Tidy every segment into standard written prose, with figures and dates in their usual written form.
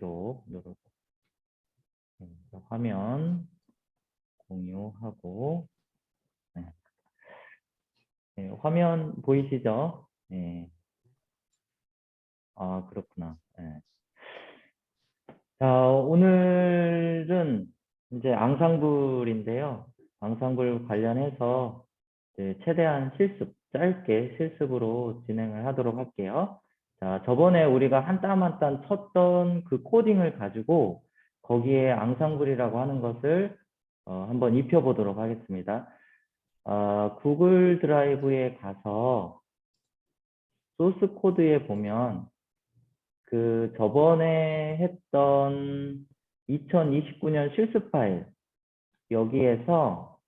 기록 누르고 화면 공유하고 네. 네, 화면 보이시죠? 네. 아, 그렇구나. 네. 자, 오늘은 이제 앙상블인데요. 앙상블 관련해서 이제 최대한 짧게 실습으로 진행을 하도록 할게요. 자, 저번에 우리가 한 땀 한 땀 쳤던 그 코딩을 가지고 거기에 앙상블이라고 하는 것을 한번 입혀보도록 하겠습니다. 구글 드라이브에 가서 소스 코드에 보면 그 저번에 했던 2029년 실습 파일 여기에서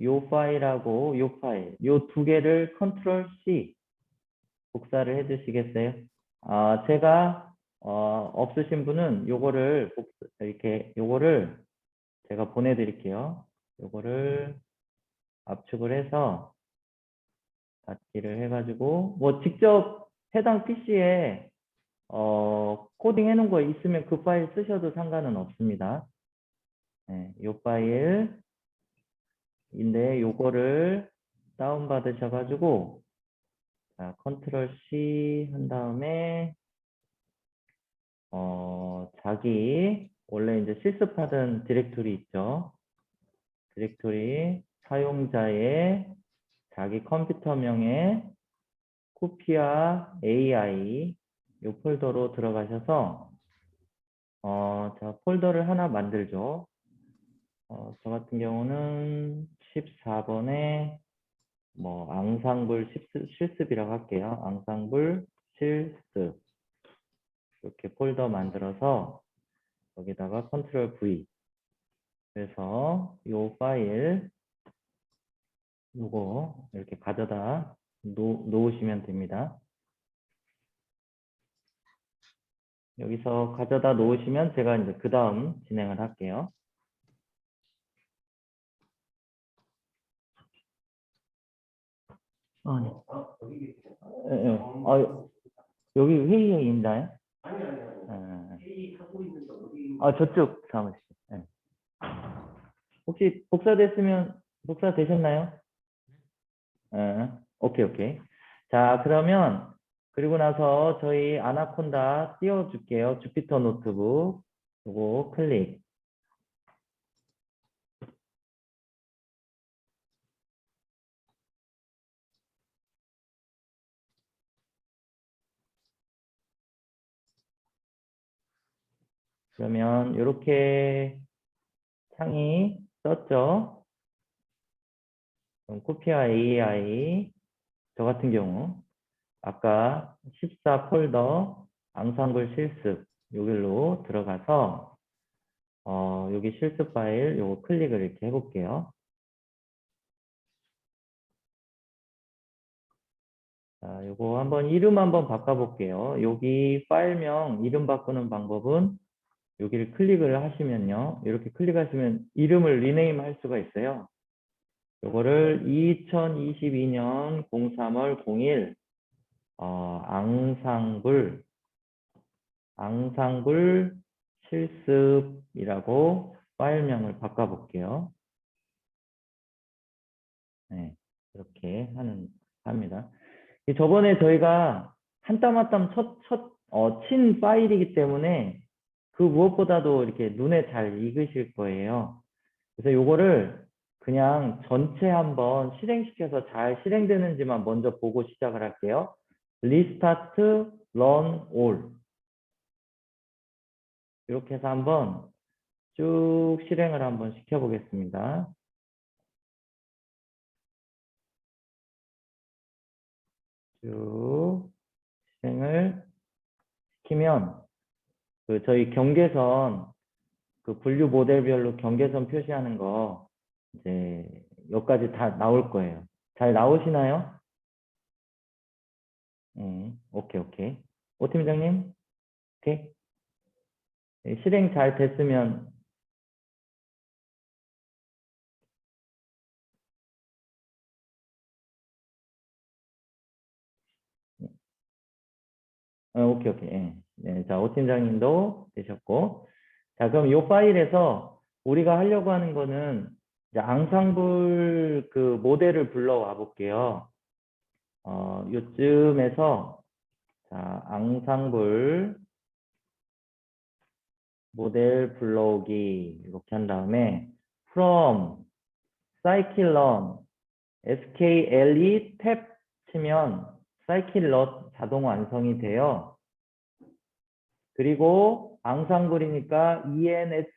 요 파일하고 요 파일 요 두 개를 컨트롤 C 복사를 해 주시겠어요? 제가 없으신 분은 요거를 이렇게 요거를 제가 보내드릴게요. 요거를 압축을 해서 닫기를 해가지고 뭐 직접 해당 PC에 코딩 해놓은 거 있으면 그 파일 쓰셔도 상관은 없습니다. 네, 요 파일인데 요거를 다운받으셔가지고 자, 컨트롤 C 한 다음에 자기 원래 이제 실습하던 디렉토리 있죠. 디렉토리 사용자의 자기 컴퓨터명의 쿠피아 AI 이 폴더로 들어가셔서 자 폴더를 하나 만들죠. 저 같은 경우는 14번에 뭐 앙상블 실습이라고 할게요. 앙상블 실습 이렇게 폴더 만들어서 여기다가 컨트롤 V 그래서 이 파일 요거 이렇게 가져다 놓으시면 됩니다. 여기서 가져다 놓으시면 제가 이제 그 다음 진행을 할게요. 네. 네. 여기 회의에 있나요? 아니요. 회의하고 있는데 어디? 저쪽 사무실. 네. 혹시 복사되셨나요? 오케이. 자, 그러면 그리고 나서 저희 아나콘다 띄워줄게요. 주피터 노트북. 요거 클릭. 그러면 이렇게 창이 떴죠. 그럼 코피아 AI 저 같은 경우 아까 14 폴더 앙상블 실습 여기로 들어가서 여기 실습 파일 요거 클릭을 이렇게 해볼게요. 자, 요거 이름 한번 바꿔볼게요. 여기 파일명 이름 바꾸는 방법은 여기를 클릭을 하시면요. 이렇게 클릭하시면 이름을 리네임 할 수가 있어요. 요거를 2022년 03월 01 앙상블 실습이라고 파일명을 바꿔볼게요. 네, 이렇게 합니다. 저번에 저희가 한 땀 한 땀 친 파일이기 때문에 그 무엇보다도 이렇게 눈에 잘 익으실 거예요. 그래서 요거를 그냥 전체 한번 실행시켜서 잘 실행되는지만 먼저 보고 시작을 할게요. 리스타트, run all. 이렇게 해서 한번 쭉 실행을 한번 시켜보겠습니다. 쭉 실행을 시키면 저희 경계선 분류 모델별로 경계선 표시하는 거 이제 여기까지 다 나올 거예요. 잘 나오시나요? 오케이. 오 팀장님? 오케이. 네, 실행 잘 됐으면 오케이. 예. 네, 자, 오 팀장님도 되셨고. 자, 그럼 이 파일에서 우리가 하려고 하는 거는 이제 앙상블 그 모델을 불러와 볼게요. 요쯤에서 자, 앙상블 모델 불러오기 이렇게 한 다음에 from scikit-learn skle 탭 치면 scikit-learn 자동 완성이 돼요. 그리고 앙상블이니까 ens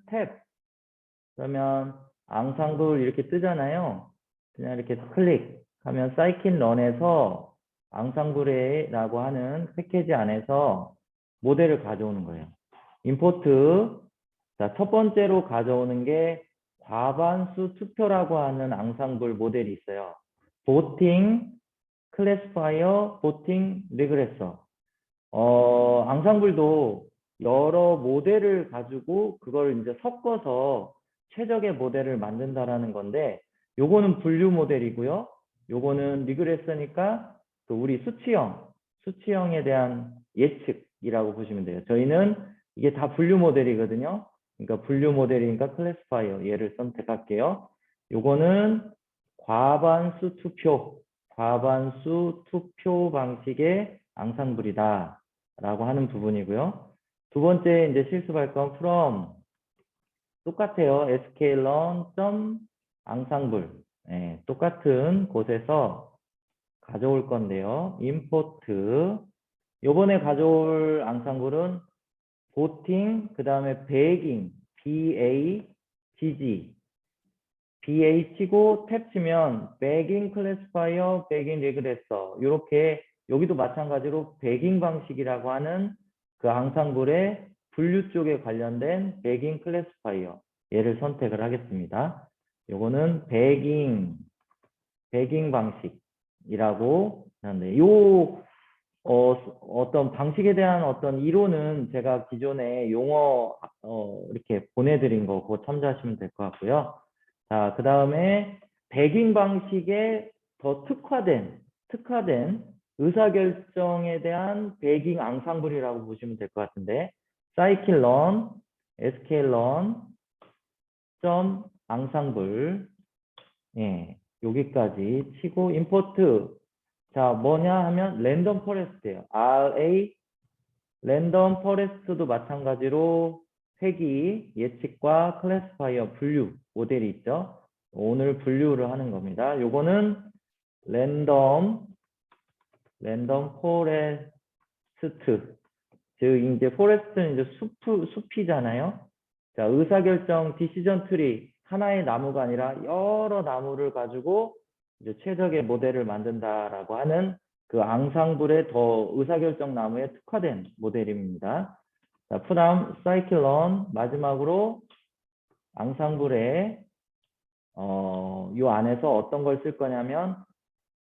탭 그러면 앙상블 이렇게 뜨잖아요. 그냥 이렇게 클릭하면 scikit-learn에서 앙상블이라고 하는 패키지 안에서 모델을 가져오는 거예요. 임포트 자, 첫 번째로 가져오는 게 과반수 투표라고 하는 앙상블 모델이 있어요. voting, classifier, voting, regressor. 앙상블도 여러 모델을 가지고 그걸 이제 섞어서 최적의 모델을 만든다라는 건데 요거는 분류 모델이고요. 요거는 리그레서니까 그 우리 수치형에 대한 예측이라고 보시면 돼요. 저희는 이게 다 분류 모델이거든요. 그러니까 분류 모델이니까 클래스파이어 얘를 선택할게요. 요거는 과반수 투표 방식의 앙상블이다 라고 하는 부분이고요. 두 번째 이제 실습할 건 from 똑같아요. sklearn.ensemble 똑같은 곳에서 가져올 건데요. import 요번에 가져올 앙상블은 voting 그 다음에 bagging BAGG BH고 탭 치면 bagging classifier, bagging regressor 이렇게 여기도 마찬가지로 bagging 방식이라고 하는 그 앙상블의 분류 쪽에 관련된 bagging classifier 얘를 선택을 하겠습니다. 요거는 bagging 방식이라고 하는데 어떤 방식에 대한 어떤 이론은 제가 기존에 용어 이렇게 보내드린 거 그거 참조하시면 될 것 같고요. 자, 그 다음에 배깅 방식에 더 특화된 의사결정에 대한 배깅 앙상블이라고 보시면 될 것 같은데 scikit-learn, sklearn, 앙상블 여기까지 치고 임포트 자 뭐냐 하면 랜덤 포레스트예요. RA 랜덤 포레스트도 마찬가지로 회귀, 예측과 클래스파이어 분류 모델이 있죠. 오늘 분류를 하는 겁니다. 요거는 랜덤 포레스트 즉 이제 포레스트는 이제 숲이잖아요. 자, 의사결정 디시전 트리 하나의 나무가 아니라 여러 나무를 가지고 이제 최적의 모델을 만든다라고 하는 그 앙상블의 더 의사결정 나무에 특화된 모델입니다. 자, 프람 사이클론 마지막으로 앙상블의 요 안에서 어떤 걸 쓸 거냐면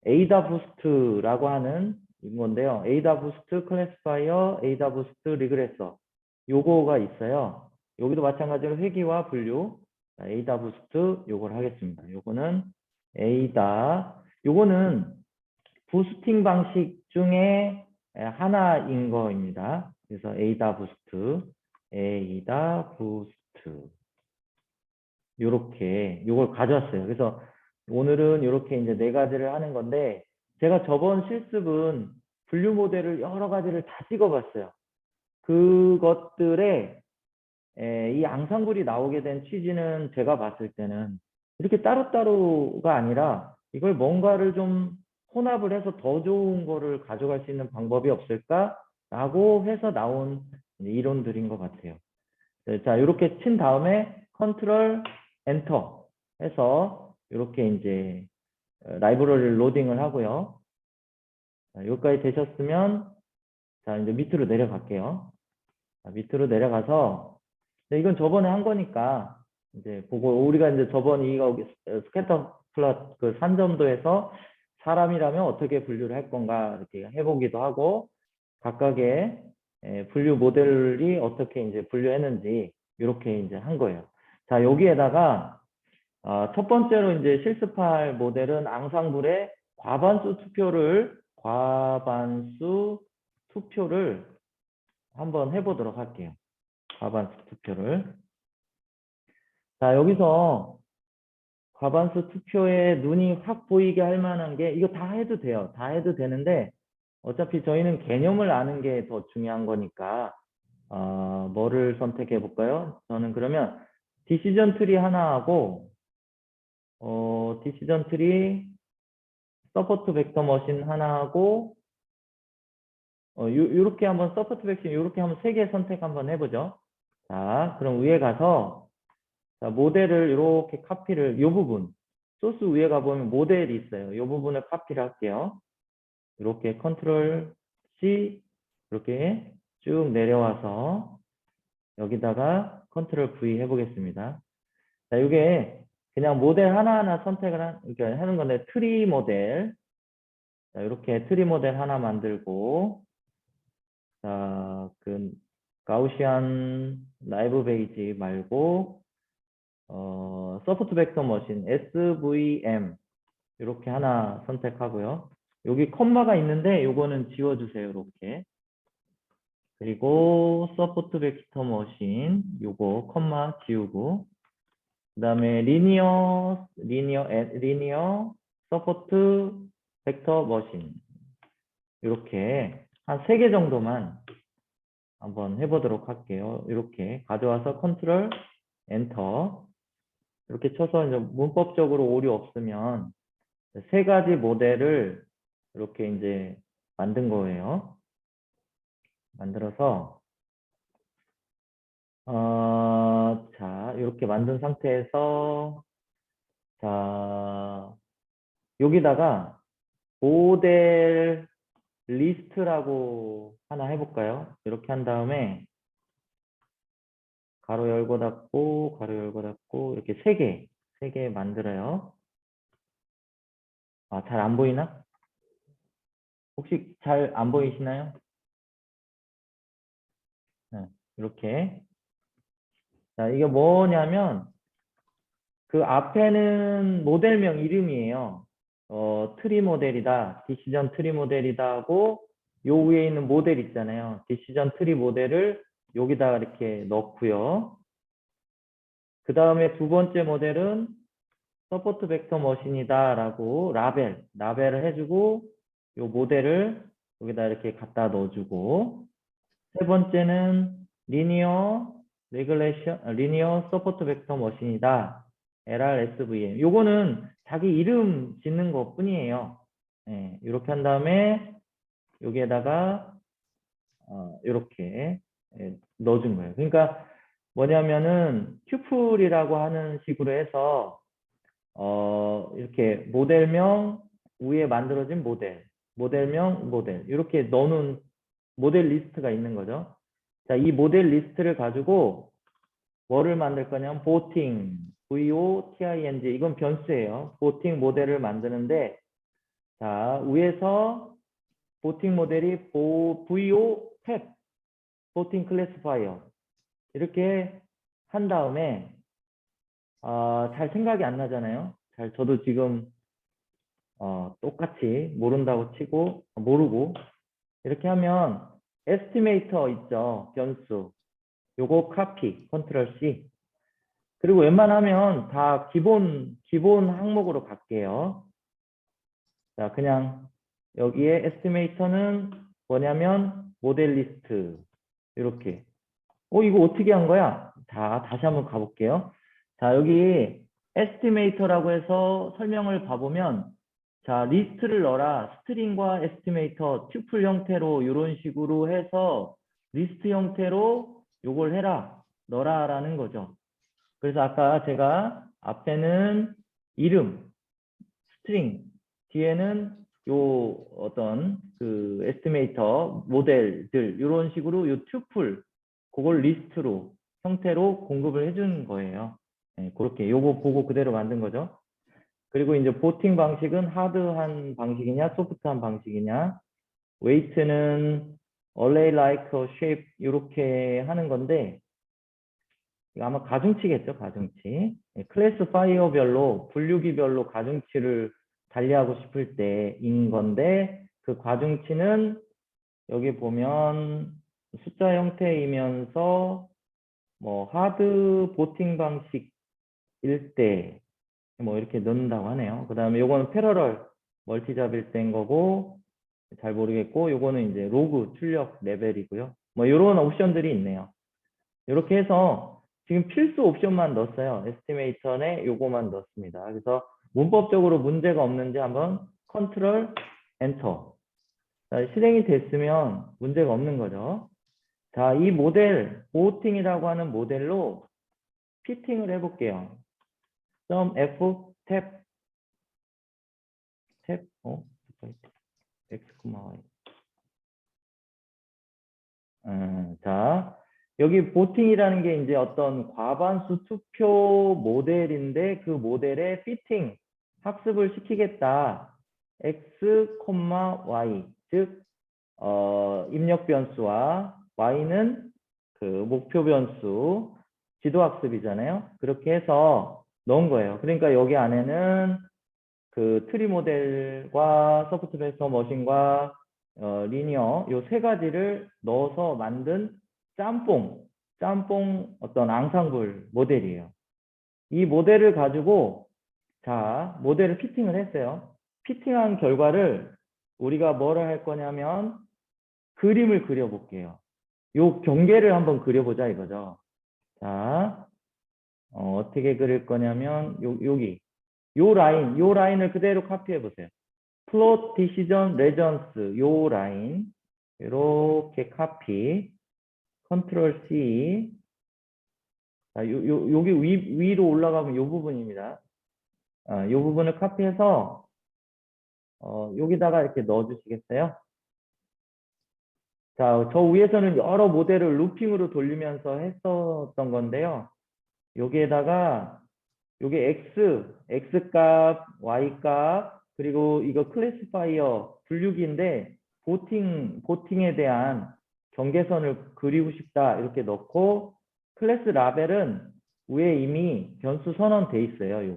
에이다 부스트라고 하는 건데요. 에이다 부스트 클래스파이어, 에이다 부스트 리그레서 요거가 있어요. 여기도 마찬가지로 회귀와 분류 에이다 부스트 요걸 하겠습니다. 요거는 에이다 요거는 부스팅 방식 중에 하나인 거입니다. 그래서 에이다 부스트 요렇게 요걸 가져왔어요. 그래서 오늘은 이렇게 이제 네 가지를 하는 건데 제가 저번 실습은 분류 모델을 여러 가지를 다 찍어봤어요. 그것들에 이 앙상블이 나오게 된 취지는 제가 봤을 때는 이렇게 따로따로가 아니라 이걸 뭔가를 좀 혼합을 해서 더 좋은 거를 가져갈 수 있는 방법이 없을까라고 해서 나온 이론들인 것 같아요. 자, 이렇게 친 다음에 컨트롤 엔터 해서 이렇게 이제 라이브러리를 로딩을 하고요. 자, 여기까지 되셨으면 자, 이제 밑으로 내려갈게요. 자, 밑으로 내려가서 이건 저번에 한 거니까 이제 보고 우리가 이제 저번 이거 스캐터 플롯 그 산점도에서 사람이라면 어떻게 분류를 할 건가 이렇게 해보기도 하고 각각의 분류 모델이 어떻게 이제 분류했는지 이렇게 이제 한 거예요. 자, 여기에다가 첫 번째로 이제 실습할 모델은 앙상블의 과반수 투표를 한번 해보도록 할게요. 과반수 투표를. 자, 여기서 과반수 투표에 눈이 확 보이게 할 만한 게, 이거 다 해도 돼요. 다 해도 되는데, 어차피 저희는 개념을 아는 게 더 중요한 거니까, 뭐를 선택해 볼까요? 저는 그러면 디시전 트리 하나 하고, 디시전 트리, 서포트 벡터 머신 하나 하고, 요렇게 한번 서포트 벡터, 요렇게 한번 3개 선택 한번 해보죠. 자, 그럼 위에 가서, 자, 모델을 이렇게 카피를, 요 부분, 소스 위에 가보면 모델이 있어요. 요 부분을 카피를 할게요. 이렇게 컨트롤 C, 이렇게 쭉 내려와서, 여기다가 컨트롤 V 해보겠습니다. 자, 이게 그냥 모델 하나하나 선택을 그러니까 하는 건데, 트리 모델. 자, 이렇게 트리 모델 하나 만들고, 자, 그, 가우시안 라이브 베이지 말고, 서포트 벡터 머신, SVM. 이렇게 하나 선택하고요. 여기 컴마가 있는데, 요거는 지워주세요. 이렇게. 그리고 서포트 벡터 머신, 요거 컴마 지우고, 그 다음에 리니어 서포트 벡터 머신. 이렇게 한 3개 정도만 한번 해보도록 할게요. 이렇게 가져와서 컨트롤 엔터 이렇게 쳐서 이제 문법적으로 오류 없으면 3가지 모델을 이렇게 이제 만든 거예요. 만들어서 자, 이렇게 만든 상태에서 자, 여기다가 모델 리스트라고 하나 해볼까요? 이렇게 한 다음에 가로 열고 닫고 가로 열고 닫고 이렇게 3개 만들어요. 잘 안 보이나? 혹시 잘 안 보이시나요? 네, 이렇게. 자, 이게 뭐냐면 그 앞에는 모델명 이름이에요. 트리 모델이다, 디시전 트리 모델이다 하고 요 위에 있는 모델 있잖아요. 디시전 트리 모델을 여기다 이렇게 넣고요. 그 다음에 두 번째 모델은 서포트 벡터 머신이다 라고 라벨을 해주고 요 모델을 여기다 이렇게 갖다 넣어주고 세 번째는 리니어 서포트 벡터 머신이다. LRSVM. 요거는 자기 이름 짓는 것 뿐이에요. 네, 이렇게 한 다음에 여기에다가 이렇게 넣어준 거예요. 그러니까 뭐냐면은 튜플이라고 하는 식으로 해서 이렇게 모델명 위에 만들어진 모델명 모델 이렇게 넣어놓은 모델 리스트가 있는 거죠. 자, 이 모델 리스트를 가지고 뭐를 만들 거냐면 voting, VOTING 이건 변수예요. voting 모델을 만드는데 자, 위에서 voting 모델이 VO 탭, voting classifier 이렇게 한 다음에 잘 생각이 안 나잖아요. 저도 지금 똑같이 모른다고 치고 모르고 이렇게 하면 에스티메이터 있죠. 변수. 요거 카피, 컨트롤 C. 그리고 웬만하면 다 기본 항목으로 갈게요. 자, 그냥 여기에 에스티메이터는 뭐냐면 모델 리스트. 이렇게. 이거 어떻게 한 거야? 자, 다시 한번 가볼게요. 자, 여기 에스티메이터라고 해서 설명을 봐보면 자, 리스트를 넣어라. 스트링과 에스티메이터, 튜플 형태로 이런 식으로 해서 리스트 형태로 요걸 해라. 넣어라 라는 거죠. 그래서 아까 제가 앞에는 이름, 스트링, 뒤에는 요 어떤 그 에스티메이터 모델들 이런 식으로 요 튜플 그걸 리스트로 형태로 공급을 해준 거예요. 네, 그렇게 요거 보고 그대로 만든 거죠. 그리고 이제 보팅 방식은 하드한 방식이냐 소프트한 방식이냐 웨이트는 array like shape 이렇게 하는 건데 이거 아마 가중치겠죠, 가중치. 클래스 파이어별로 분류기별로 가중치를 달리하고 싶을 때인 건데 그 가중치는 여기 보면 숫자 형태이면서 뭐 하드 보팅 방식일 때 뭐 이렇게 넣는다고 하네요. 그 다음에 요거는 패러럴 멀티잡일 때인 거고 잘 모르겠고 요거는 이제 로그 출력 레벨이고요. 뭐 이런 옵션들이 있네요. 이렇게 해서 지금 필수 옵션만 넣었어요. 에스티메이터에 요거만 넣었습니다. 그래서 문법적으로 문제가 없는지 한번 컨트롤 엔터. 자, 실행이 됐으면 문제가 없는 거죠. 자, 이 모델 보팅이라고 하는 모델로 피팅을 해볼게요. F 탭 x, y. 자, 여기 보팅이라는 게 이제 어떤 과반수 투표 모델인데 그 모델에 피팅, 학습을 시키겠다. x, y, 즉 입력 변수와 y는 그 목표 변수, 지도 학습이잖아요. 그렇게 해서 넣은 거예요. 그러니까 여기 안에는 그 트리 모델과 소프트 벡터 머신과 리니어 요 세 가지를 넣어서 만든 짬뽕 어떤 앙상블 모델이에요. 이 모델을 가지고 자 모델을 피팅을 했어요. 피팅한 결과를 우리가 뭐를 할 거냐면 그림을 그려볼게요. 요 경계를 한번 그려보자 이거죠. 자 어떻게 그릴 거냐면 여기 요 라인을 그대로 카피해 보세요. 플롯 디시전 레전스 요 라인 이렇게 카피 컨트롤 C. 자, 여기 위로 올라가면 요 부분입니다. 요 부분을 카피해서 여기다가 이렇게 넣어 주시겠어요? 자, 저 위에서는 여러 모델을 루핑으로 돌리면서 했었던 건데요. 여기에다가 요게 X 값, Y 값, 그리고 이거 클래시파이어 분류기인데 보팅에 대한 경계선을 그리고 싶다 이렇게 넣고 클래스 라벨은 위에 이미 변수 선언돼 있어요.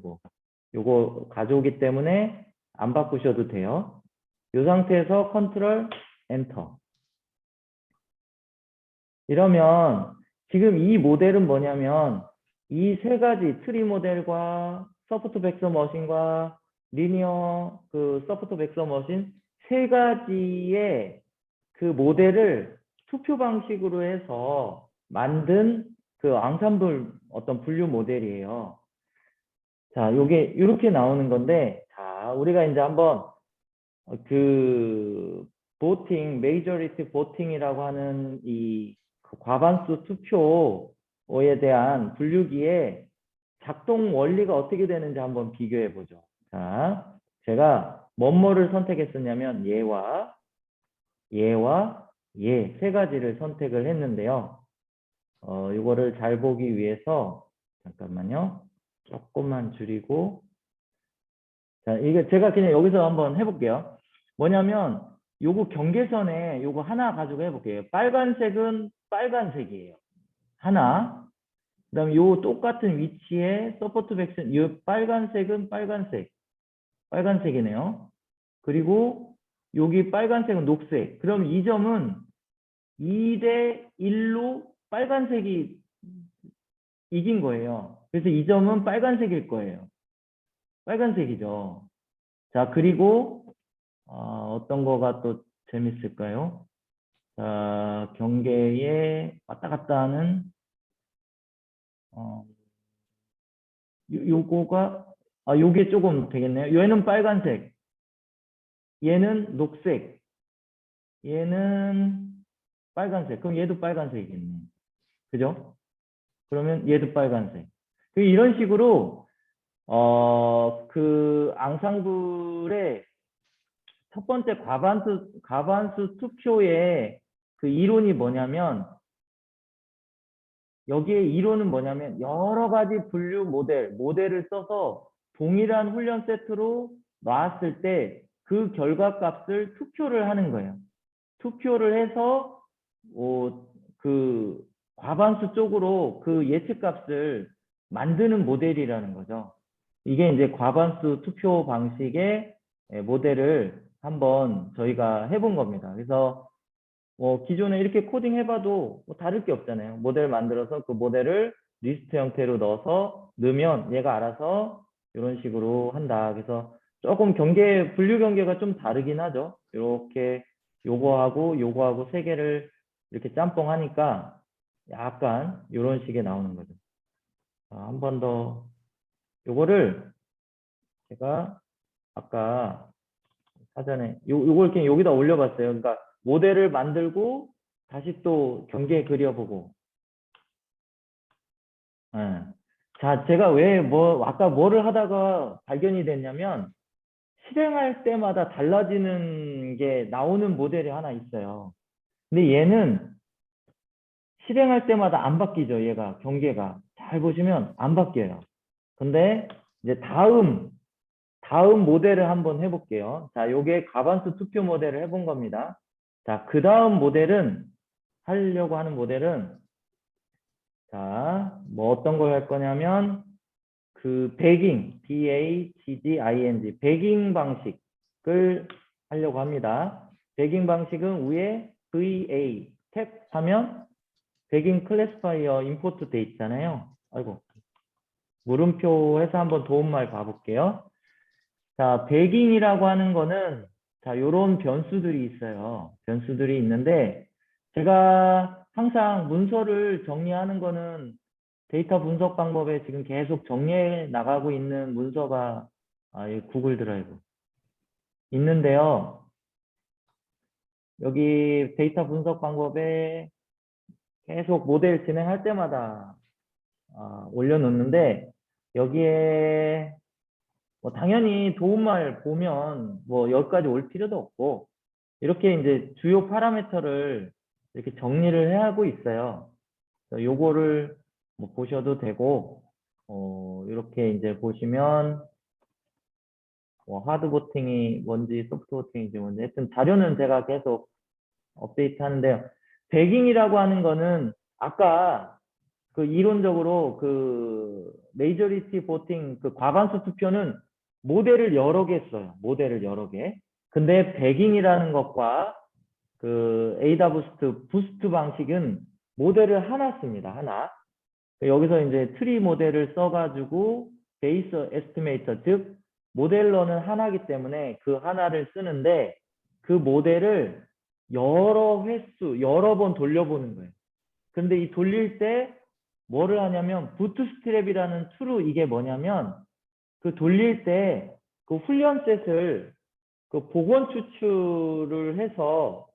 요거 가져오기 때문에 안 바꾸셔도 돼요. 이 상태에서 컨트롤 엔터. 이러면 지금 이 모델은 뭐냐면 이 세 가지 트리 모델과 소프트 벡터 머신과 리니어 그 소프트 벡터 머신 세 가지의 그 모델을 투표 방식으로 해서 만든 그 앙상블 어떤 분류 모델이에요. 자, 요게 이렇게 나오는 건데 자, 우리가 이제 한번 그 보팅, 메이저리티 보팅이라고 하는 이 과반수 투표에 대한 분류기에 작동 원리가 어떻게 되는지 한번 비교해 보죠. 자, 제가 뭐뭐를 선택했었냐면 얘와 얘 세 가지를 선택을 했는데요. 이거를 잘 보기 위해서 잠깐만요. 조금만 줄이고 자, 이게 제가 그냥 여기서 한번 해볼게요. 뭐냐면 요거 경계선에 요거 하나 가지고 해볼게요. 빨간색은 빨간색이에요. 하나. 그다음에 요 똑같은 위치에 서포트 백슨 이 빨간색은 빨간색이네요. 그리고 여기 빨간색은 녹색. 그럼 이 점은 2대 1로 빨간색이 이긴 거예요. 그래서 이 점은 빨간색일 거예요. 빨간색이죠. 자, 그리고 어떤 거가 또 재밌을까요? 자, 경계에 왔다 갔다 하는 요거가 요게 조금 되겠네요. 얘는 빨간색, 얘는 녹색, 얘는 빨간색. 그럼 얘도 빨간색이겠네. 그죠? 그러면 얘도 빨간색. 이런 식으로 그 앙상블의 첫 번째 과반수 투표의 그 이론이 뭐냐면 여기에 이론은 뭐냐면 여러 가지 분류 모델을 써서 동일한 훈련 세트로 놨을 때 그 결과값을 투표를 하는 거예요. 투표를 해서 그 과반수 쪽으로 그 예측값을 만드는 모델이라는 거죠. 이게 이제 과반수 투표 방식의 모델을 한번 저희가 해본 겁니다. 그래서 기존에 이렇게 코딩 해봐도 뭐 다를 게 없잖아요. 모델 만들어서 그 모델을 리스트 형태로 넣으면 얘가 알아서 이런 식으로 한다. 그래서 조금 분류 경계가 좀 다르긴 하죠. 이렇게 요거하고 세 개를 이렇게 짬뽕 하니까 약간 이런 식의 나오는 거죠. 한 번 더 요거를 제가 아까 사전에 요걸 그냥 여기다 올려봤어요. 그러니까 모델을 만들고 다시 또 경계 그려보고. 예. 자, 제가 아까 뭐를 하다가 발견이 됐냐면 실행할 때마다 달라지는 게 나오는 모델이 하나 있어요. 근데 얘는 실행할 때마다 안 바뀌죠. 얘가 경계가 잘 보시면 안 바뀌어요. 근데 이제 다음 모델을 한번 해볼게요. 자, 요게 가반수 투표 모델을 해본 겁니다. 자, 그 다음 하려고 하는 모델은, 자, 뭐 어떤 걸 할 거냐면, 그 BAGING, 배깅 방식을 하려고 합니다. 배깅 방식은 위에 VA, 탭 하면 배깅 클래스파이어 임포트 돼 있잖아요. 아이고, 물음표 해서 한번 도움말 봐볼게요. 자, 배깅이라고 하는 거는 자, 요런 변수들이 있어요. 변수들이 있는데 제가 항상 문서를 정리하는 거는 데이터 분석 방법에 지금 계속 정리해 나가고 있는 문서가 이 구글 드라이브 있는데요. 여기 데이터 분석 방법에 계속 모델 진행할 때마다 올려놓는데 여기에 뭐 당연히 도움말 보면 뭐 여기까지 올 필요도 없고 이렇게 이제 주요 파라미터를 이렇게 정리를 해 하고 있어요. 요거를 뭐 보셔도 되고 이렇게 이제 보시면 뭐 하드 보팅이 뭔지 소프트 보팅인지 뭔지 하여튼 자료는 제가 계속 업데이트 하는데요. 배깅이라고 하는 거는 아까 그 이론적으로 그 메이저리티 보팅 그 과반수 투표는 모델을 여러 개 써요. 모델을 여러 개. 근데 배깅이라는 것과 그 부스트 방식은 모델을 하나 씁니다. 하나. 여기서 이제 트리 모델을 써가지고 베이스 에스티메이터 즉 모델러는 하나이기 때문에 그 하나를 쓰는데 그 모델을 여러 번 돌려보는 거예요. 근데 이 돌릴 때 뭐를 하냐면 부트스트랩이라는 툴로 이게 뭐냐면 그 돌릴 때 그 훈련셋을 그 복원 추출을 해서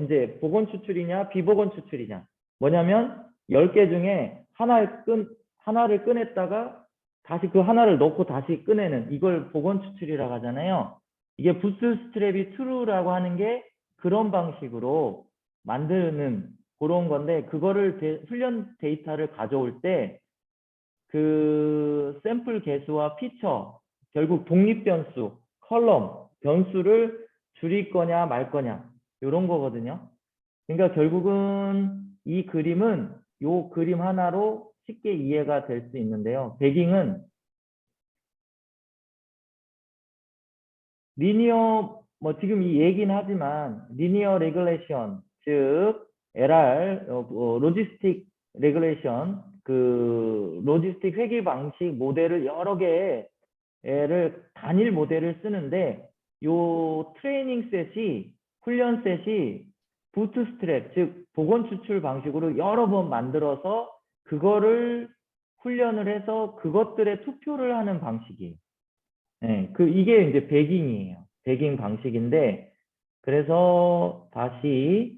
이제 복원 추출이냐 비복원 추출이냐 뭐냐면 10개 중에 하나를 꺼냈다가 다시 그 하나를 넣고 다시 꺼내는 이걸 복원 추출이라고 하잖아요. 이게 부트스트랩이 트루라고 하는 게 그런 방식으로 만드는 그런 건데 그거를 훈련 데이터를 가져올 때 그 샘플 개수와 피처 결국 독립 변수, 컬럼, 변수를 줄일 거냐 말 거냐 이런 거거든요. 그러니까 결국은 이 그림은 요 그림 하나로 쉽게 이해가 될 수 있는데요. 배깅은 리니어 뭐 지금 이 얘기는 하지만 리니어 레귤레이션 즉 LR 로지스틱 레귤레이션 그 로지스틱 회계 방식 모델을 여러 개를 단일 모델을 쓰는데 요 트레이닝 셋이 훈련 셋이 부트스트랩 즉 복원 추출 방식으로 여러 번 만들어서 그거를 훈련을 해서 그것들의 투표를 하는 방식이에요. 네, 이게 이제 배깅이에요. 배깅 방식인데, 그래서 다시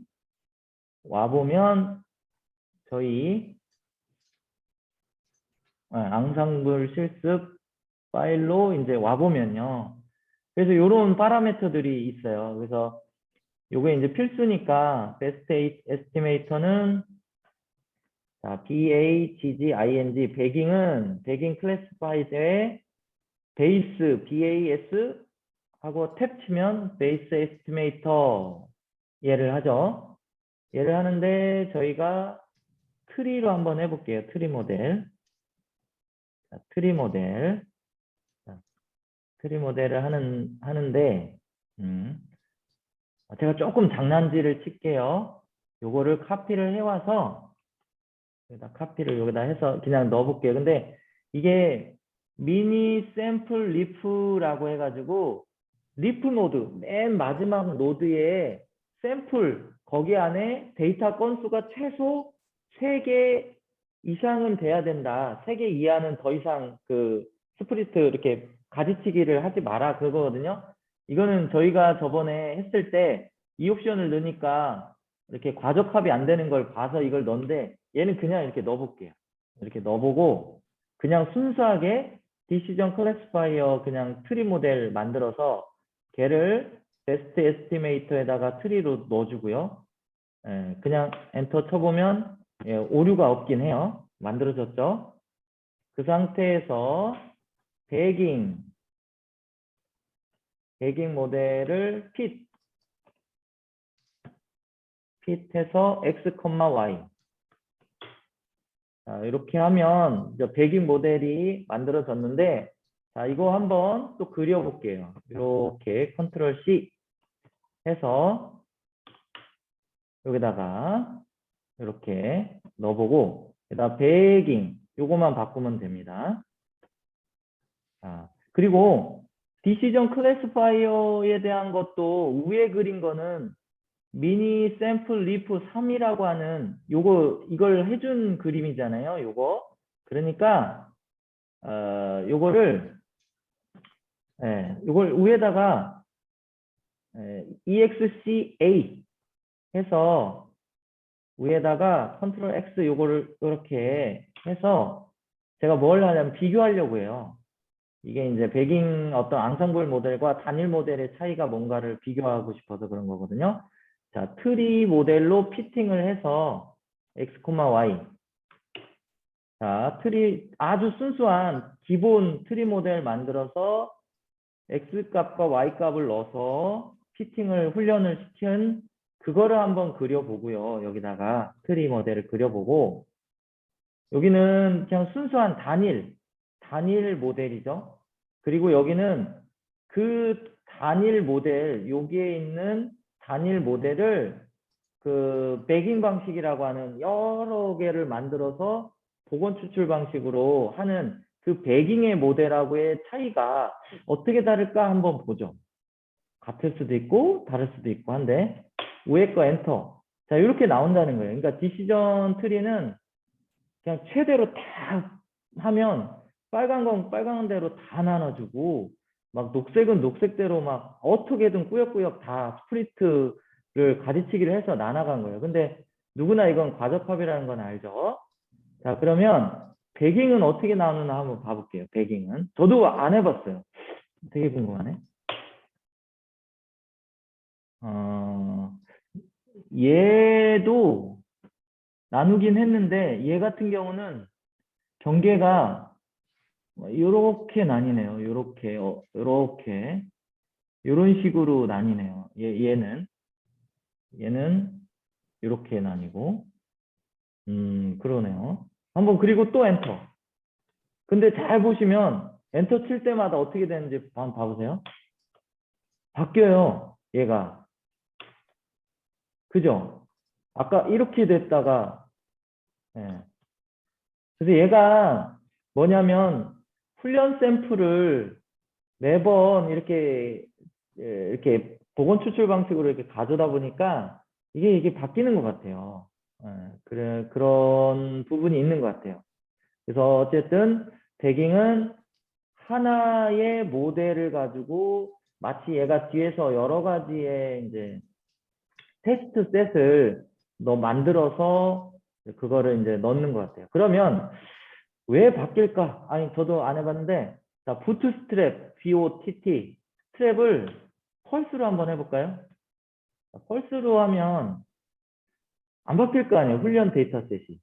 와보면, 저희, 앙상블 실습 파일로 이제 와보면요. 그래서 이런 파라미터들이 있어요. 그래서 요게 이제 필수니까, 베스트 에스티메이터는, 자, BAGGING, 배깅 클래스파이드의 베이스, BAS, 하고 탭 치면 베이스 에스티메이터 얘를 하죠. 얘를 하는데 저희가 트리로 한번 해볼게요. 트리 모델. 자, 트리 모델. 자, 트리 모델을 하는데 제가 조금 장난질을 칠게요. 요거를 카피를 해와서 여기다 카피를 여기다 해서 그냥 넣어볼게요. 근데 이게 미니 샘플 리프라고 해가지고 리프 노드 맨 마지막 노드에 샘플 거기 안에 데이터 건수가 최소 3개 이상은 돼야 된다. 3개 이하는 더 이상 그 스프리트 이렇게 가지치기를 하지 마라 그거거든요. 이거는 저희가 저번에 했을 때 이 옵션을 넣으니까 이렇게 과적합이 안 되는 걸 봐서 이걸 넣는데 얘는 그냥 이렇게 넣어볼게요. 이렇게 넣어보고 그냥 순수하게 디시전 클래시파이어 그냥 트리 모델 만들어서 걔를 베스트 에스티메이터에다가 트리로 넣어주고요. 예, 그냥 엔터 쳐보면 예, 오류가 없긴 해요. 만들어졌죠? 그 상태에서 배깅 모델을 핏해서 x, y 자, 이렇게 하면 이제 배깅 모델이 만들어졌는데 자, 이거 한번 또 그려볼게요. 이렇게 컨트롤 C 해서 여기다가 이렇게 넣어보고 여기다 배깅 요거만 바꾸면 됩니다. 자, 그리고 디시전 클래시파이어에 대한 것도 위에 그린 거는 미니 샘플 리프 3이라고 하는 이걸 해준 그림이잖아요. 요거. 그러니까 요거를 요걸 위에다가 EXCA 해서 위에다가 컨트롤 X 요거를 이렇게 해서 제가 뭘 하냐면 비교하려고 해요. 이게 이제 배깅 어떤 앙상블 모델과 단일 모델의 차이가 뭔가를 비교하고 싶어서 그런 거거든요. 자, 트리 모델로 피팅을 해서 X, Y. 자, 트리 아주 순수한 기본 트리 모델 만들어서 X 값과 Y 값을 넣어서 피팅을 훈련을 시킨 그거를 한번 그려보고요. 여기다가 트리 모델을 그려보고 여기는 그냥 순수한 단일 모델이죠. 그리고 여기는 그 단일 모델, 여기에 있는 단일 모델을 그 배깅 방식이라고 하는 여러 개를 만들어서 복원 추출 방식으로 하는 그 배깅의 모델하고의 차이가 어떻게 다를까 한번 보죠. 같을 수도 있고 다를 수도 있고 한데 위에 거 엔터. 자, 이렇게 나온다는 거예요. 그러니까 디시전 트리는 그냥 최대로 다 하면 빨간 건 빨간 대로 다 나눠주고 막 녹색은 녹색대로 막 어떻게든 꾸역꾸역 다 스프리트를 가지치기를 해서 나눠간 거예요. 근데 누구나 이건 과적합이라는 건 알죠? 자, 그러면 배깅은 어떻게 나오나 한번 봐볼게요. 배깅은 저도 안 해봤어요. 되게 궁금하네. 어, 얘도 나누긴 했는데 얘 같은 경우는 경계가 요렇게 나뉘네요. 요렇게, 요렇게. 요런 식으로 나뉘네요. 얘는 요렇게 나뉘고. 그러네요. 한번 그리고 또 엔터. 근데 잘 보시면 엔터 칠 때마다 어떻게 되는지 한번 봐보세요. 바뀌어요. 얘가. 그죠? 아까 이렇게 됐다가, 예. 그래서 얘가 뭐냐면 훈련 샘플을 매번 이렇게 복원 추출 방식으로 이렇게 가져다 보니까 이게 바뀌는 것 같아요. 그런 부분이 있는 것 같아요. 그래서 어쨌든 배깅은 하나의 모델을 가지고 마치 얘가 뒤에서 여러 가지의 이제 테스트 셋을 만들어서 그거를 이제 넣는 것 같아요. 그러면 왜 바뀔까? 아니, 저도 안 해봤는데, 자, 부트스트랩, BOTT, 스트랩을 펄스로 한번 해볼까요? 자, 펄스로 하면 안 바뀔 거 아니에요, 훈련 데이터셋이.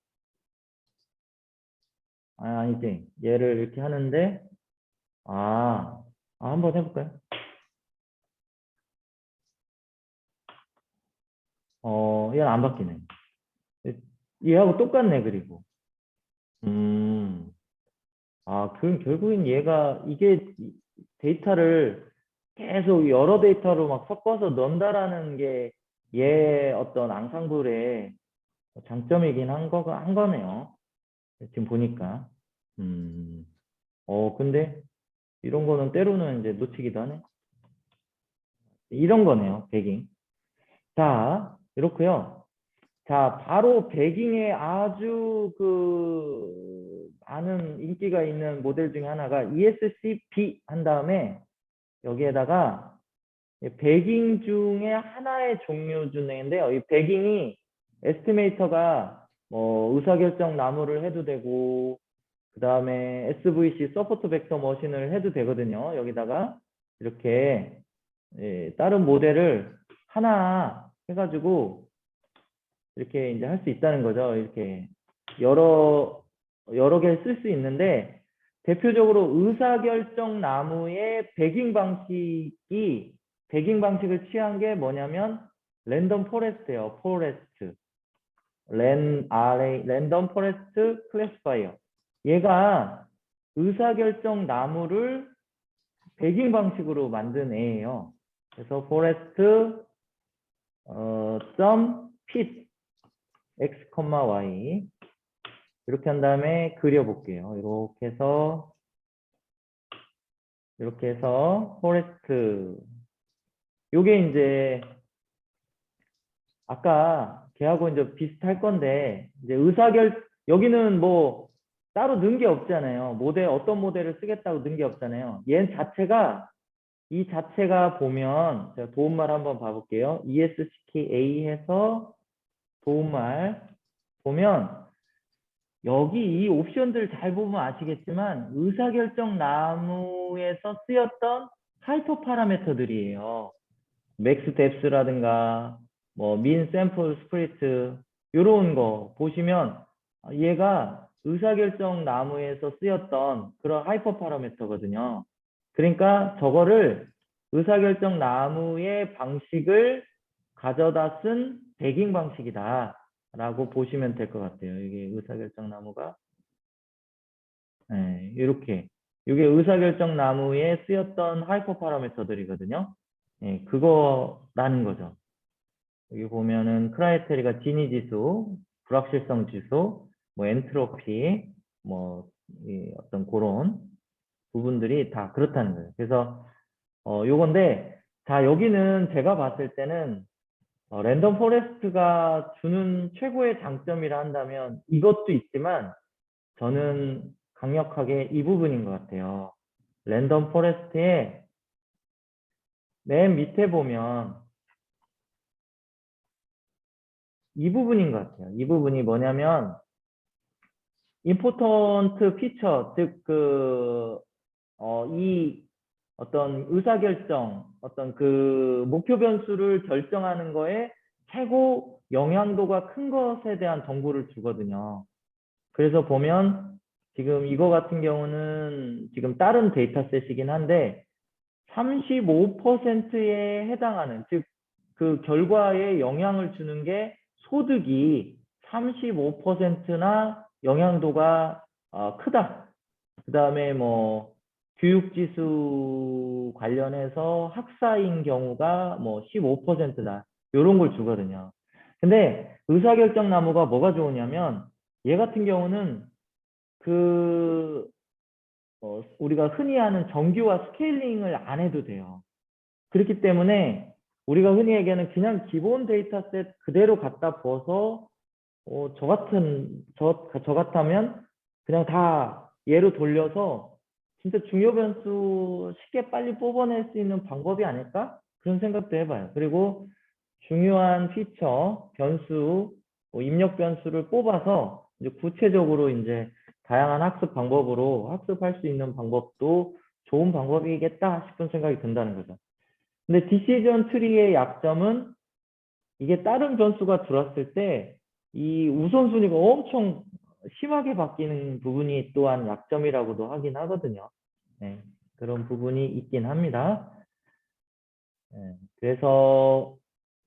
아니지. 얘를 이렇게 하는데, 한번 해볼까요? 얘는 안 바뀌네. 얘하고 똑같네, 그리고. 그럼 결국엔 이게 데이터를 계속 여러 데이터로 막 섞어서 넣는다라는 게 얘 어떤 앙상블의 장점이긴 한 거네요. 지금 보니까. 음, 근데 이런 거는 때로는 이제 놓치기도 하네. 이런 거네요, 배깅. 자, 이렇고요. 자, 바로 배깅에 아주 많은 인기가 있는 모델 중에 하나가 ESCP 한 다음에 여기에다가 배깅 중에 하나의 종류 중인데요. 이 배깅이 에스티메이터가 뭐 의사결정 나무를 해도 되고 그 다음에 SVC 서포트 벡터 머신을 해도 되거든요. 여기다가 이렇게 다른 모델을 하나 해가지고 이렇게 이제 할 수 있다는 거죠. 이렇게 여러 개 쓸 수 있는데 대표적으로 의사결정 나무의 배깅 방식을 취한 게 뭐냐면 랜덤 포레스트예요. 포레스트. 랜덤 포레스트 클래시파이어. 얘가 의사결정 나무를 배깅 방식으로 만든 애예요. 그래서 포레스트 fit x, y 이렇게 한 다음에 그려볼게요. 이렇게 해서 포레스트 요게 이제 아까 걔하고 이제 비슷할 건데 이제 여기는 뭐 따로 넣은 게 없잖아요. 어떤 모델을 쓰겠다고 넣은 게 없잖아요. 이 자체가 보면 제가 도움말 한번 봐볼게요. ESCKA 해서 도움말 보면 여기 이 옵션들 잘 보면 아시겠지만 의사결정 나무에서 쓰였던 하이퍼 파라미터들이에요. 맥스 뎁스라든가 민 샘플 스프리트 이런 거 보시면 얘가 의사결정 나무에서 쓰였던 그런 하이퍼 파라미터거든요. 그러니까 저거를 의사결정 나무의 방식을 가져다 쓴 배깅 방식이다 라고 보시면 될 것 같아요. 이게 의사결정 나무가 이게 의사결정 나무에 쓰였던 하이퍼 파라미터들이거든요. 그거라는 거죠. 여기 보면은 크라이테리가 지니 지수, 불확실성 지수, 뭐 엔트로피, 어떤 그런 부분들이 다 그렇다는 거예요. 그래서 요건데 자 여기는 제가 봤을 때는 랜덤 포레스트가 주는 최고의 장점이라 한다면 이것도 있지만 저는 강력하게 이 부분인 것 같아요. 랜덤 포레스트의 맨 밑에 보면 이 부분인 것 같아요. 이 부분이 뭐냐면 important feature, 즉 이 어떤 의사결정, 어떤 목표 변수를 결정하는 거에 최고 영향도가 큰 것에 대한 정보를 주거든요. 그래서 보면 지금 이거 같은 경우는 지금 다른 데이터셋이긴 한데 35%에 해당하는, 즉 그 결과에 영향을 주는 게 소득이 35%나 영향도가 크다. 그 다음에 교육지수 관련해서 학사인 경우가 15%다. 이런 걸 주거든요. 근데 의사결정 나무가 뭐가 좋으냐면 얘 같은 경우는 우리가 흔히 하는 정규화 스케일링을 안 해도 돼요. 그렇기 때문에 우리가 흔히 얘기하는 그냥 기본 데이터셋 그대로 갖다 부어서 저 같다면 그냥 다 얘로 돌려서 진짜 중요 변수 쉽게 빨리 뽑아낼 수 있는 방법이 아닐까? 그런 생각도 해봐요. 그리고 중요한 피처, 변수, 입력 변수를 뽑아서 이제 구체적으로 이제 다양한 학습 방법으로 학습할 수 있는 방법도 좋은 방법이겠다 싶은 생각이 든다는 거죠. 근데 디시전 트리의 약점은 이게 다른 변수가 들어왔을 때 이 우선순위가 엄청 심하게 바뀌는 부분이 또한 약점이라고도 하긴 하거든요. 그런 부분이 있긴 합니다. 그래서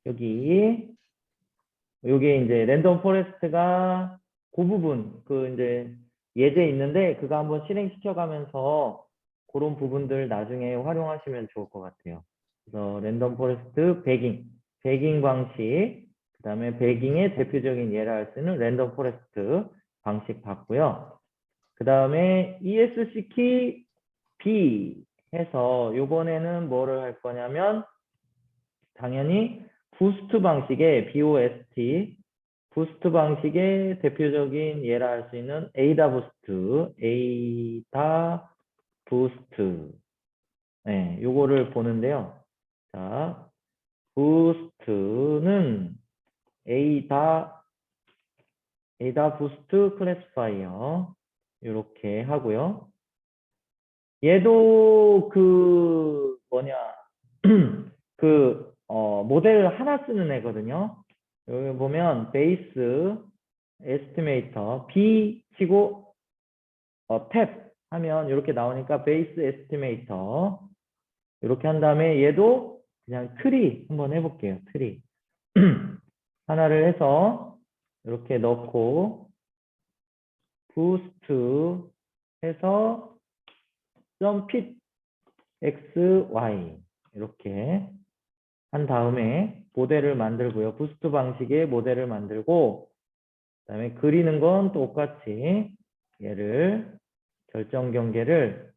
요게 이제 랜덤 포레스트가 그 부분 이제 예제 있는데 그거 한번 실행시켜 가면서 그런 부분들 나중에 활용하시면 좋을 것 같아요. 그래서 랜덤 포레스트 배깅 방식, 그 다음에 배깅의 대표적인 예를 할 수 있는 랜덤 포레스트 방식 봤고요. 그 다음에 ESC키 B 해서 요번에는 뭐를 할 거냐면 당연히 부스트 방식의 BOST 부스트 방식의 대표적인 예를 할 수 있는 에이다 부스트 네, 요거를 보는데요. 자, 부스트는 에이다 부스트 클래시파이어 이렇게 하고요. 얘도 그 뭐냐 모델을 하나 쓰는 애거든요. 여기 보면 베이스 에스티메이터 B 치고 탭 하면 이렇게 나오니까 베이스 에스티메이터 이렇게 한 다음에 얘도 그냥 트리 한번 해볼게요. 트리 하나를 해서 이렇게 넣고 부스트 해서 핏 x y 이렇게 한 다음에 모델을 만들고요. 부스트 방식의 모델을 만들고 그다음에 그리는 건 똑같이 얘를 결정 경계를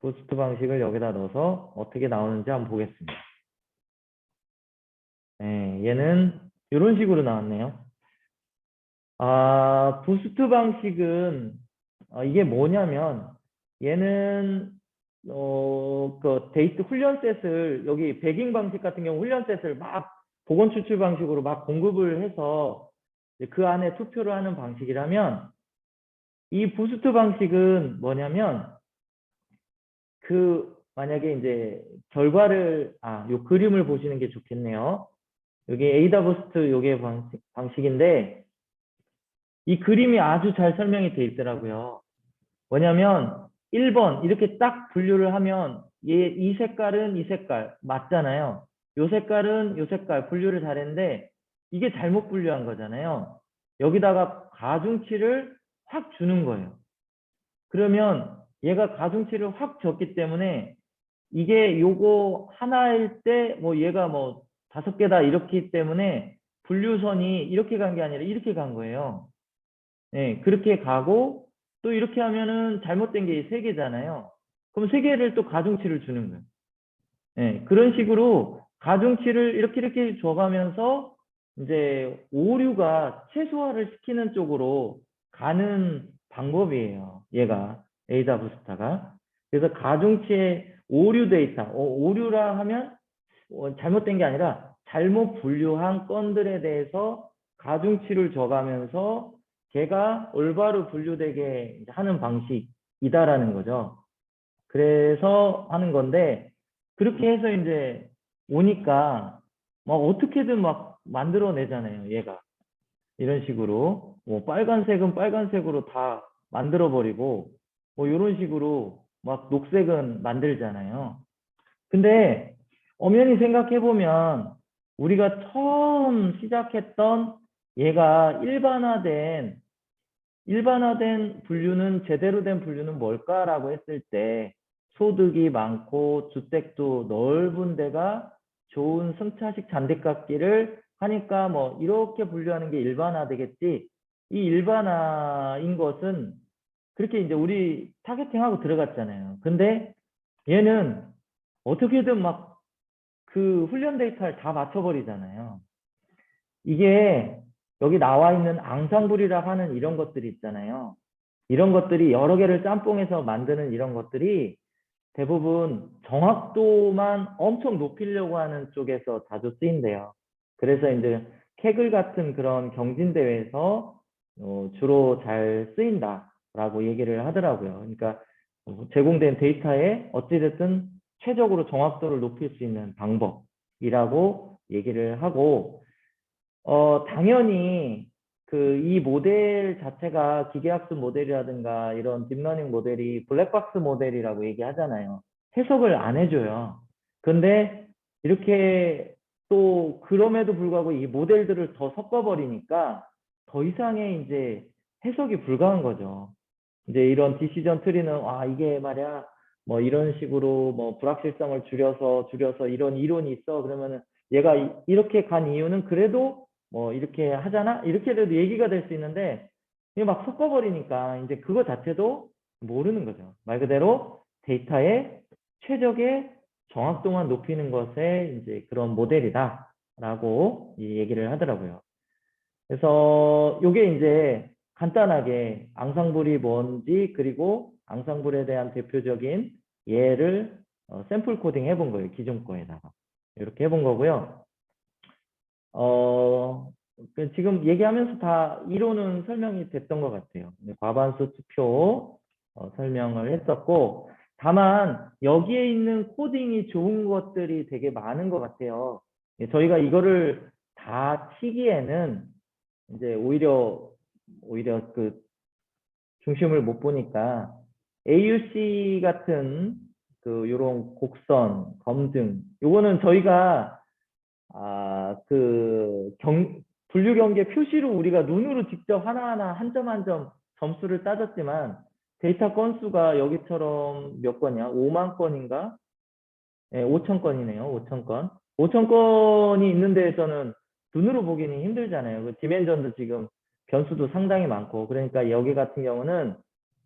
부스트 방식을 여기다 넣어서 어떻게 나오는지 한번 보겠습니다. 네, 얘는 이런 식으로 나왔네요. 부스트 방식은 이게 뭐냐면 얘는 그 데이트 훈련셋을 여기 배깅 방식 같은 경우 훈련셋을 막 보건 추출 방식으로 막 공급을 해서 그 안에 투표를 하는 방식이라면 이 부스트 방식은 뭐냐면 만약에 이제 결과를 요 그림을 보시는 게 좋겠네요. 여기 에이다 부스트 요게 방식인데 이 그림이 아주 잘 설명이 돼 있더라고요. 뭐냐면 1번 이렇게 딱 분류를 하면 이 색깔은 이 색깔 맞잖아요. 요 색깔은 요 색깔 분류를 잘했는데 이게 잘못 분류한 거잖아요. 여기다가 가중치를 확 주는 거예요. 그러면 얘가 가중치를 확 줬기 때문에 이게 요거 하나일 때 뭐 얘가 뭐 5개다 이렇기 때문에 분류선이 이렇게 간 게 아니라 이렇게 간 거예요. 네, 그렇게 가고 또 이렇게 하면은 잘못된 게 3개잖아요. 그럼 3개를 또 가중치를 주는 거예요. 네, 그런 식으로 가중치를 이렇게 줘가면서 이제 오류가 최소화를 시키는 쪽으로 가는 방법이에요. 얘가 에이다 부스타가. 그래서 가중치의 오류 데이터, 오류라 하면 잘못된 게 아니라 잘못 분류한 건들에 대해서 가중치를 줘가면서 걔가 올바로 분류되게 하는 방식이다라는 거죠. 그래서 하는 건데 그렇게 해서 이제 오니까 막 어떻게든 막 만들어내잖아요. 얘가 이런 식으로 뭐 빨간색은 빨간색으로 다 만들어버리고 뭐 이런 식으로 막 녹색은 만들잖아요. 근데 엄연히 생각해보면 우리가 처음 시작했던 얘가 일반화된 분류는 제대로 된 분류는 뭘까라고 했을 때 소득이 많고 주택도 넓은 데가 좋은 승차식 잔디깎기를 하니까 뭐 이렇게 분류하는 게 일반화되겠지. 이 일반화인 것은 그렇게 이제 우리 타겟팅하고 들어갔잖아요. 근데 얘는 어떻게든 막 그 훈련 데이터를 다 맞춰버리잖아요. 이게 여기 나와 있는 앙상블이라 하는 이런 것들이 있잖아요. 이런 것들이 여러 개를 짬뽕해서 만드는 이런 것들이 대부분 정확도만 엄청 높이려고 하는 쪽에서 자주 쓰인대요. 그래서 이제 캐글 같은 그런 경진대회에서 주로 잘 쓰인다라고 얘기를 하더라고요. 그러니까 제공된 데이터에 어찌됐든 최적으로 정확도를 높일 수 있는 방법이라고 얘기를 하고 당연히 이 모델 자체가 기계학습 모델이라든가 이런 딥러닝 모델이 블랙박스 모델이라고 얘기하잖아요. 해석을 안 해줘요. 근데 이렇게 또 그럼에도 불구하고 이 모델들을 더 섞어버리니까 더 이상의 이제 해석이 불가한 거죠. 이제 이런 디시전 트리는 이게 말이야 뭐 이런 식으로 뭐 불확실성을 줄여서 이런 이론이 있어. 그러면은 얘가 이렇게 간 이유는 그래도 뭐 이렇게 하잖아? 이렇게라도 얘기가 될 수 있는데 이게 막 섞어버리니까 이제 그거 자체도 모르는 거죠. 말 그대로 데이터의 최적의 정확도만 높이는 것에 이제 그런 모델이다라고 이 얘기를 하더라고요. 그래서 요게 이제 간단하게 앙상블이 뭔지 그리고 앙상블에 대한 대표적인 예를 샘플 코딩 해본 거예요. 기존 거에다가. 이렇게 해본 거고요. 지금 얘기하면서 다 이론은 설명이 됐던 것 같아요. 과반수 투표 설명을 했었고 다만 여기에 있는 코딩이 좋은 것들이 되게 많은 것 같아요. 저희가 이거를 다 치기에는 이제 오히려 그 중심을 못 보니까 AUC 같은 그 요런 곡선, 검증 요거는 저희가 분류 경계 표시로 우리가 눈으로 직접 하나하나 한 점 한 점 점수를 따졌지만 데이터 건수가 여기처럼 몇 건이야? 5만 건인가? 네, 5천 건이네요. 5천 건. 5천 건이 있는 데에서는 눈으로 보기는 힘들잖아요. 그 디멘전도 지금 변수도 상당히 많고 그러니까 여기 같은 경우는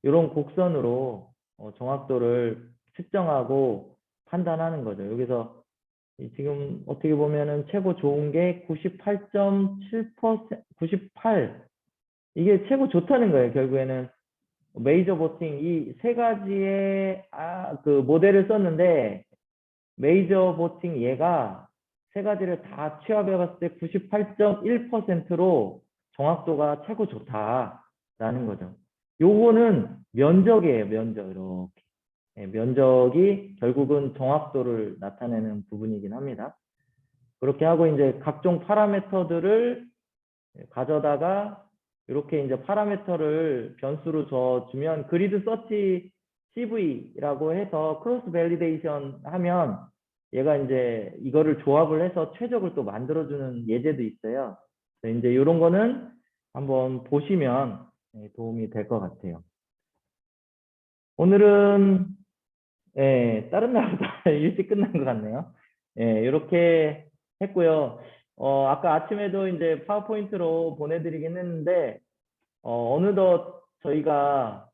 이런 곡선으로 정확도를 측정하고 판단하는 거죠. 여기서 지금 어떻게 보면은 최고 좋은 게 98.7%, 98. 이게 최고 좋다는 거예요. 결국에는 메이저 보팅 이 세 가지의 그 모델을 썼는데 메이저 보팅 얘가 세 가지를 다 취합해 봤을 때 98.1%로 정확도가 최고 좋다라는 거죠. 요거는 면적이에요, 면적. 이렇게. 면적이 결국은 정확도를 나타내는 부분이긴 합니다. 그렇게 하고 이제 각종 파라미터들을 가져다가 이렇게 이제 파라미터를 변수로 줘주면 그리드 서치 CV라고 해서 크로스 밸리데이션 하면 얘가 이제 이거를 조합을 해서 최적을 또 만들어주는 예제도 있어요. 이제 이런 거는 한번 보시면 도움이 될 것 같아요. 오늘은 다른 날보다 일찍 끝난 것 같네요. 이렇게 했고요. 아까 아침에도 이제 파워포인트로 보내드리긴 했는데, 어느덧 저희가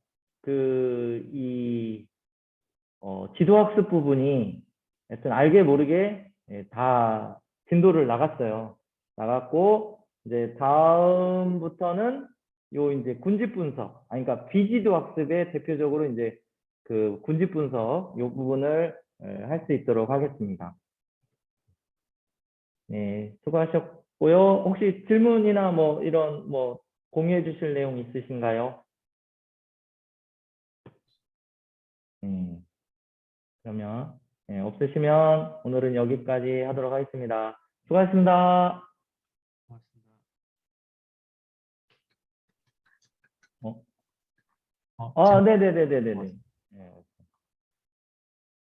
지도학습 부분이 하여튼 알게 모르게 다 진도를 나갔어요. 나갔고, 이제 다음부터는 요 이제 군집 분석, 그러니까 비지도 학습의 대표적으로 이제 그 군집 분석 요 부분을 할 수 있도록 하겠습니다. 네, 수고하셨고요. 혹시 질문이나 뭐 이런 뭐 공유해 주실 내용 있으신가요? 네, 그러면 없으시면 오늘은 여기까지 하도록 하겠습니다. 수고하셨습니다. 고맙습니다. 네네네네네.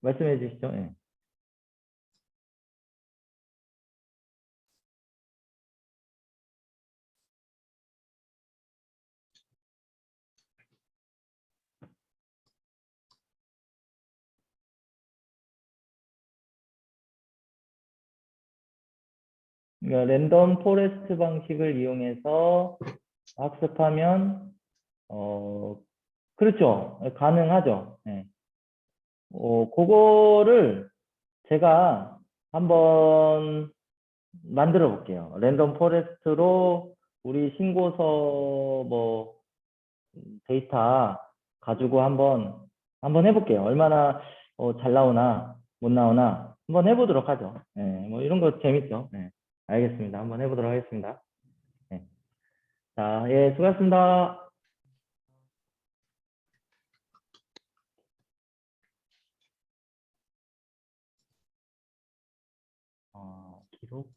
말씀해 주시죠. 네. 그러니까 랜덤 포레스트 방식을 이용해서 학습하면 그렇죠. 가능하죠. 네. 그거를 제가 한번 만들어 볼게요. 랜덤 포레스트로 우리 신고서 뭐 데이터 가지고 한번 해볼게요. 얼마나 잘 나오나 못 나오나 한번 해보도록 하죠. 뭐 이런 거 재밌죠. 알겠습니다. 한번 해보도록 하겠습니다. 자, 수고하셨습니다. 기록